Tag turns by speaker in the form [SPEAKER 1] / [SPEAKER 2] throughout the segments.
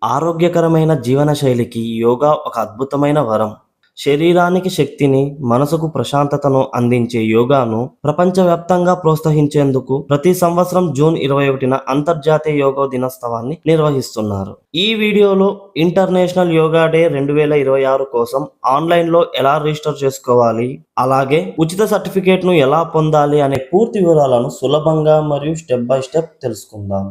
[SPEAKER 1] ఆరోగ్యకరమైన జీవనశైలికి యోగా ఒక అద్భుతమైన వరం. శరీరానికి శక్తిని, మనసుకు ప్రశాంతతను అందించే యోగాను ప్రపంచవ్యాప్తంగా ప్రోత్సహించేందుకు ప్రతి సంవత్సరం జూన్ 21న అంతర్జాతీయ యోగా దినోత్సవాన్ని నిర్వహిస్తున్నారు. ఈ వీడియోలో ఇంటర్నేషనల్ యోగా డే 2026 కోసం ఆన్లైన్లో ఎలా రిజిస్టర్ చేసుకోవాలి, అలాగే ఉచిత సర్టిఫికేట్ను ఎలా పొందాలి అనే పూర్తి వివరాలను సులభంగా మరియు స్టెప్ బై స్టెప్ తెలుసుకుందాం.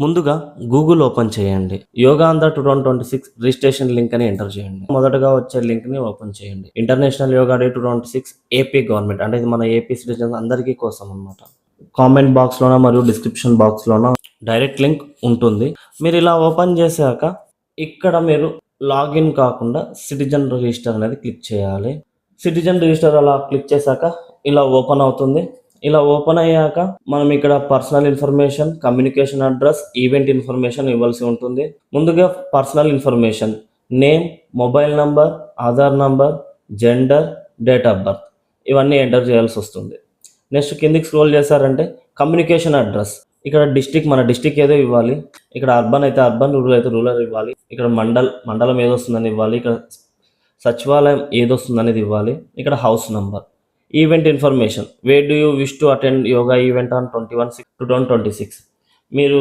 [SPEAKER 1] ముందుగా గూగుల్ ఓపెన్ చేయండి. యోగా ఆంధ్ర 2026 రిజిస్ట్రేషన్ లింక్ అని ఎంటర్ చేయండి. మొదటగా వచ్చే లింక్ ని ఓపెన్ చేయండి. International yoga day 2026 AP government, అంటే ఇది మన ఏపీ సిటిజన్స్ అందరికీ కోసం అన్నమాట. కామెంట్ బాక్స్ లోన మరియు డిస్క్రిప్షన్ బాక్స్ లోన డైరెక్ట్ లింక్ ఉంటుంది. మీరు ఇలా ఓపెన్ చేశాక ఇక్కడ మీరు లాగిన్ కాకుండా సిటిజన్ రిజిస్టర్ అనేది క్లిక్ చేయాలి. సిటిజన్ రిజిస్టర్ అలా క్లిక్ చేశాక ఇలా ఓపెన్ అవుతుంది. ఇలా ఓపెన్ అయ్యాక మనం ఇక్కడ personal information, communication address, event information ఇవ్వాల్సి ఉంటుంది. ముందుగా personal information, name, mobile number, Aadhaar number, gender, date of birth ఇవన్నీ ఎంటర్ చేయాల్సి వస్తుంది. నెక్స్ట్ కిందికి స్క్రోల్ చేశారంటే కమ్యూనికేషన్ అడ్రస్, ఇక్కడ మన డిస్టిక్ ఏదో ఇవ్వాలి. ఇక్కడ అర్బన్ అయితే అర్బన్, రూరల్ అయితే రూరల్ ఇవ్వాలి. ఇక్కడ మండలం ఏదొస్తుందని ఇవ్వాలి. ఇక్కడ సచివాలయం ఏదొస్తుందనేది ఇవ్వాలి. ఇక్కడ house number. Event information, where do you wish to attend yoga event on 21/6/2026. మీరు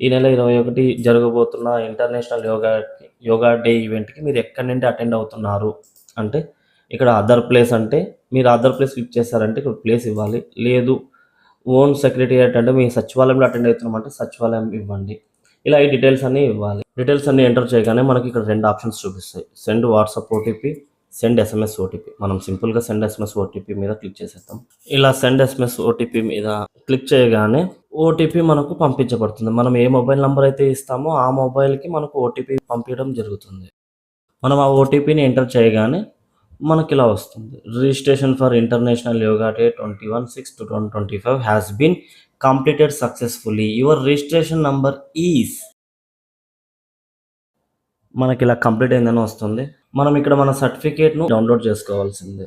[SPEAKER 1] ఈ నెల 21 జరగబోతున్న ఇంటర్నేషనల్ యోగా డే ఈవెంట్కి మీరు ఎక్కడి నుండి అటెండ్ అవుతున్నారు అంటే ఇక్కడ అదర్ ప్లేస్, అంటే మీరు అదర్ ప్లేస్ క్లిక్ చేశారంటే ఇక్కడ ప్లేస్ ఇవ్వాలి. లేదు ఓన్ సెక్రటేరియట్ అంటే మీ సచివాలయంలో అటెండ్ అవుతున్నామంటే సచివాలయం ఇవ్వండి. ఇలా ఈ డీటెయిల్స్ అన్నీ ఇవ్వాలి. డీటెయిల్స్ అన్నీ ఎంటర్ చేయగానే మనకి ఇక్కడ 2 ఆప్షన్స్ చూపిస్తాయి. Send WhatsApp OTP, send SMS OTP. మనం సింపుల్గా సెండ్ ఎస్ఎంఎస్ ఓటీపీ మీద క్లిక్ చేసేద్దాం. ఇలా సెండ్ ఎస్ఎంఎస్ ఓటీపీ మీద క్లిక్ చేయగానే ఓటీపీ మనకు పంపించబడుతుంది. మనం ఏ మొబైల్ నెంబర్ అయితే ఇస్తామో ఆ మొబైల్కి మనకు ఓటీపీ పంపించడం జరుగుతుంది. మనం ఆ ఓటీపీని ఎంటర్ చేయగానే మనకి ఇలా వస్తుంది. Registration for international yoga day 21/6/2025 has been completed successfully. Your registration number is, మనకి ఇలా కంప్లీట్ అయిందని వస్తుంది. మనం ఇక్కడ మన సర్టిఫికేట్ను డౌన్లోడ్ చేసుకోవాల్సిందే.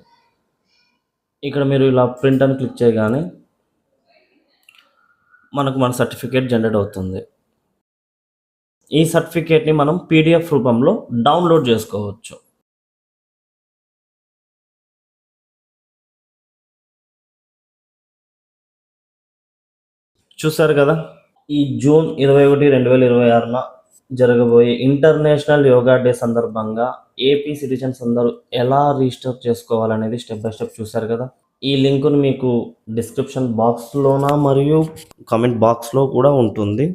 [SPEAKER 1] ఇక్కడ మీరు ఇలా ప్రింట్ అని క్లిక్ చేయగానే మనకు మన సర్టిఫికేట్ జనరేట్ అవుతుంది. ఈ సర్టిఫికేట్ని మనం పీడిఎఫ్ రూపంలో డౌన్లోడ్ చేసుకోవచ్చు. చూసారు కదా, ఈ జూన్ 21, 2026న జరగబోయే ఇంటర్నేషనల్ యోగా డే సందర్భంగా ఏపీ సిటిజన్స్ అందరూ ఎలా రిజిస్టర్ చేసుకోవాలనేది స్టెప్ బై స్టెప్ చూశారు కదా. ఈ లింకును మీకు డిస్క్రిప్షన్ బాక్స్లోన మరియు కామెంట్ బాక్స్లో కూడా ఉంటుంది.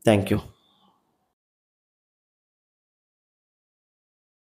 [SPEAKER 1] Thank you.